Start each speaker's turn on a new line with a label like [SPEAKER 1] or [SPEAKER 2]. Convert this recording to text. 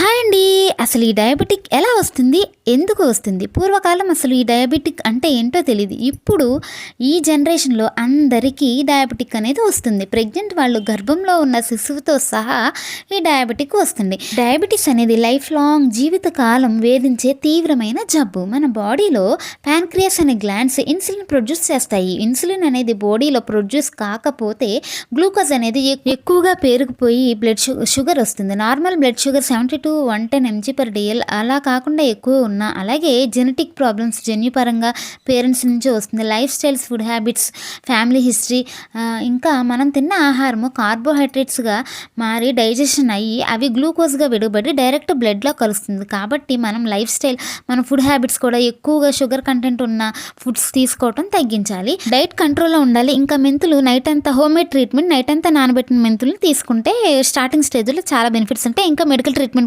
[SPEAKER 1] Hi అండి. అసలు ఈ డయాబెటిక్ ఎలా వస్తుంది? ఎందుకు వస్తుంది? పూర్వకాలం అసలు ఈ డయాబెటిక్ అంటే ఏంటో తెలీదు. ఇప్పుడు ఈ జనరేషన్‌లో అందరికీ డయాబెటిక్ అనేది వస్తుంది. ప్రెగ్నెంట్ వాళ్ళు గర్భంలో ఉన్న శిశువుతో సహా ఈ డయాబెటిక్ వస్తుంది. డయాబెటిస్ అనేది లైఫ్ లాంగ్ జీవితకాలం వేధించే తీవ్రమైన జబ్బు. మన బాడీలో ప్యాన్క్రియాస్ అనే గ్లాండ్స్ ఇన్సులిన్ ప్రొడ్యూస్ చేస్తాయి. ఇన్సులిన్ అనేది బాడీలో ప్రొడ్యూస్ కాకపోతే గ్లూకోజ్ అనేది ఎక్కువగా పేరుకుపోయి షుగర్ వస్తుంది. Normal blood sugar 70 to 110 mg/dl అలా కాకుండా ఎక్కువ ఉన్నా, అలాగే జెనెటిక్ ప్రాబ్లమ్స్ జన్యుపరంగా పేరెంట్స్ నుంచి వస్తుంది. Life styles, food habits, family history, ఇంకా మనం తిన్న ఆహారము కార్బోహైడ్రేట్స్గా మారి డైజెషన్ అయ్యి అవి గ్లూకోజ్గా విడబడి డైరెక్ట్ బ్లడ్లో కలుస్తుంది. కాబట్టి మనం లైఫ్ స్టైల్, మన ఫుడ్ హ్యాబిట్స్ కూడా ఎక్కువగా షుగర్ కంటెంట్ ఉన్న ఫుడ్స్ తీసుకోవటం తగ్గించాలి. డైట్ కంట్రోల్లో ఉండాలి. ఇంకా మెంతులు నైట్ అంతా హోమ్మేడ్ ట్రీట్మెంట్, నైట్ అంతా నానబెట్టిన మెంతులు తీసుకుంటే స్టార్టింగ్ స్టేజ్లో చాలా బెనిఫిట్స్ ఉంటాయి. ఇంకా మెడికల్ ట్రీట్మెంట్